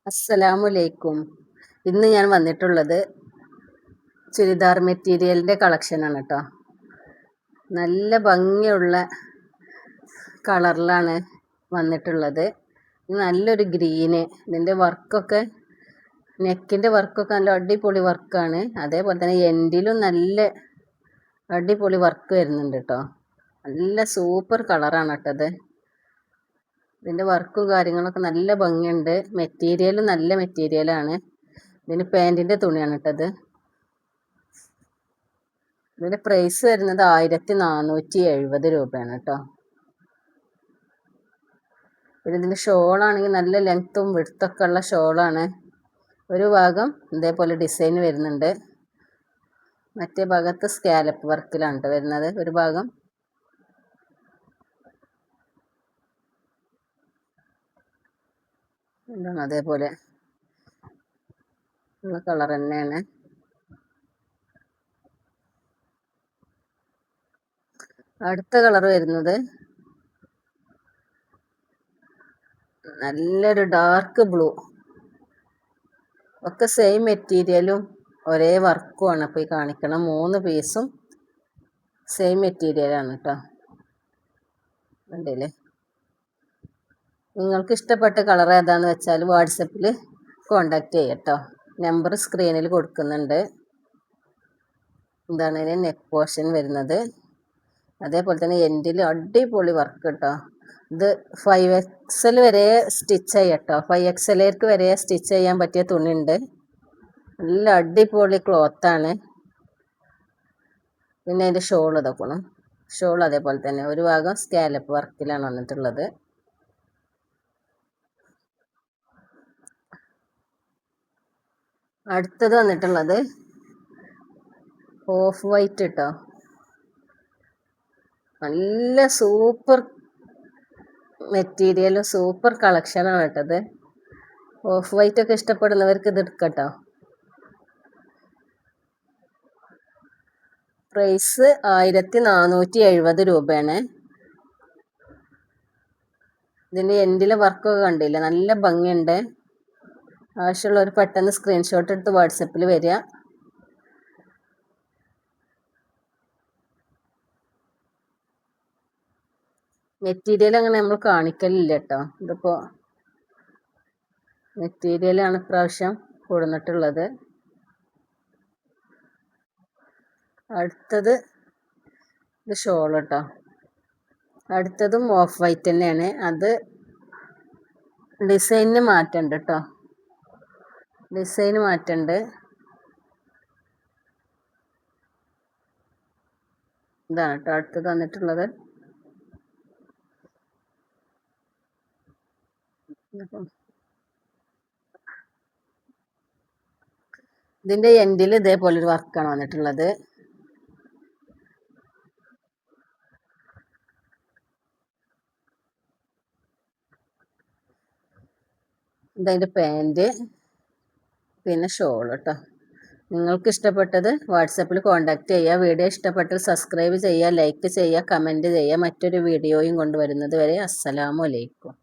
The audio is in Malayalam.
അസ്സലാമലൈക്കും. ഇന്ന് ഞാൻ വന്നിട്ടുള്ളത് ചുരിദാർ മെറ്റീരിയലിൻ്റെ കളക്ഷനാണ് കേട്ടോ. നല്ല ഭംഗിയുള്ള കളറിലാണ് വന്നിട്ടുള്ളത്. നല്ലൊരു ഗ്രീന്. ഇതിൻ്റെ വർക്കൊക്കെ നെക്കിൻ്റെ വർക്കൊക്കെ നല്ല അടിപൊളി വർക്കാണ്. അതേപോലെ തന്നെ എൻഡിലും നല്ല അടിപൊളി വർക്ക് വരുന്നുണ്ട് കേട്ടോ. നല്ല സൂപ്പർ കളറാണ് കേട്ടത്. ഇതിൻ്റെ വർക്കും കാര്യങ്ങളൊക്കെ നല്ല ഭംഗിയുണ്ട്. മെറ്റീരിയലും നല്ല മെറ്റീരിയലാണ്. ഇതിന് പാൻറ്റിൻ്റെ തുണിയാണ് ഇട്ടത്. ഇതിൻ്റെ പ്രൈസ് വരുന്നത് 1470 രൂപയാണ് കേട്ടോ. പിന്നെ ഇതിൻ്റെ ഷോളാണെങ്കിൽ നല്ല ലെങ്ത്തും വിഡ്ത്തൊക്കെ ഉള്ള ഷോളാണ്. ഒരു ഭാഗം ഇതേപോലെ ഡിസൈൻ വരുന്നുണ്ട്, മറ്റേ ഭാഗത്ത് സ്കാലപ്പ് വർക്കിലാണ് കേട്ടോ വരുന്നത്. ഒരു ഭാഗം എന്താണ് അതേപോലെ ഉള്ള കളർ തന്നെയാണ്. അടുത്ത കളർ വരുന്നത് നല്ലൊരു ഡാർക്ക് ബ്ലൂ. ഒക്കെ സെയിം മെറ്റീരിയലും ഒരേ വർക്കുമാണ് അപ്പോൾ ഈ കാണിക്കണം. 3 പീസും സെയിം മെറ്റീരിയലാണ് കേട്ടോ. കണ്ടില്ലേ? നിങ്ങൾക്ക് ഇഷ്ടപ്പെട്ട കളർ ഏതാണെന്ന് വെച്ചാൽ വാട്സപ്പിൽ കോണ്ടാക്ട് ചെയ്യാം കേട്ടോ. നമ്പർ സ്ക്രീനിൽ കൊടുക്കുന്നുണ്ട്. ഇതാണ് ഇതിന് നെക്ക് പോർഷൻ വരുന്നത്. അതേപോലെ തന്നെ എൻഡിൽ അടിപൊളി വർക്ക് കേട്ടോ. ഇത് 5XL വരെ സ്റ്റിച്ച് ചെയ്യാം കേട്ടോ. 5XLർക്ക് വരെ സ്റ്റിച്ച് ചെയ്യാൻ പറ്റിയ തുണിയുണ്ട്. നല്ല അടിപൊളി ക്ലോത്താണ്. പിന്നെ അതിൻ്റെ ഷോൾ ഇതൊക്കണം. ഷോൾ അതേപോലെ തന്നെ ഒരു ഭാഗം സ്കാലപ്പ് വർക്കിലാണ് വന്നിട്ടുള്ളത്. അടുത്തത് വന്നിട്ടുള്ളത് ഓഫ് വൈറ്റ് കേട്ടോ. നല്ല സൂപ്പർ മെറ്റീരിയലും സൂപ്പർ കളക്ഷനാണ് കേട്ടത്. ഓഫ് വൈറ്റ് ഒക്കെ ഇഷ്ടപ്പെടുന്നവർക്ക് ഇത് എടുക്കട്ടോ. പ്രൈസ് 1470 രൂപയാണ്. ഇതിൻ്റെ എൻഡിലെ വർക്കൊക്കെ കണ്ടില്ല, നല്ല ഭംഗിയുണ്ട്. ആവശ്യമുള്ളവർ പെട്ടെന്ന് സ്ക്രീൻഷോട്ട് എടുത്ത് വാട്സപ്പിൽ വരിക. മെറ്റീരിയൽ അങ്ങനെ നമ്മൾ കാണിക്കലില്ല കേട്ടോ. ഇതിപ്പോൾ മെറ്റീരിയലാണ് ഇപ്രാവശ്യം കൊടുന്നിട്ടുള്ളത്. അടുത്തത് ഇത് ഷോൾ കേട്ടോ. അടുത്തതും ഓഫ് വൈറ്റ് തന്നെയാണ്. അത് ഡിസൈനിന് മാറ്റമുണ്ട് കേട്ടോ. ഡിസൈന് മാറ്റമുണ്ട്. ഇതാണ് കേട്ടോ അടുത്തത് വന്നിട്ടുള്ളത്. ഇതിൻ്റെ എൻഡിൽ ഇതേപോലൊരു വർക്കാണ് വന്നിട്ടുള്ളത്. ഇതതിൻ്റെ പാൻറ്റ്, പിന്നെ ഷോൾ കേട്ടോ. നിങ്ങൾക്ക് ഇഷ്ടപ്പെട്ടത് വാട്സപ്പിൽ കോണ്ടാക്ട് ചെയ്യുക. വീഡിയോ ഇഷ്ടപ്പെട്ടാൽ സബ്സ്ക്രൈബ് ചെയ്യുക, ലൈക്ക് ചെയ്യുക, കമൻറ്റ് ചെയ്യുക. മറ്റൊരു വീഡിയോയും കൊണ്ടുവരുന്നത് വരെ അസ്സലാമു അലൈക്കും.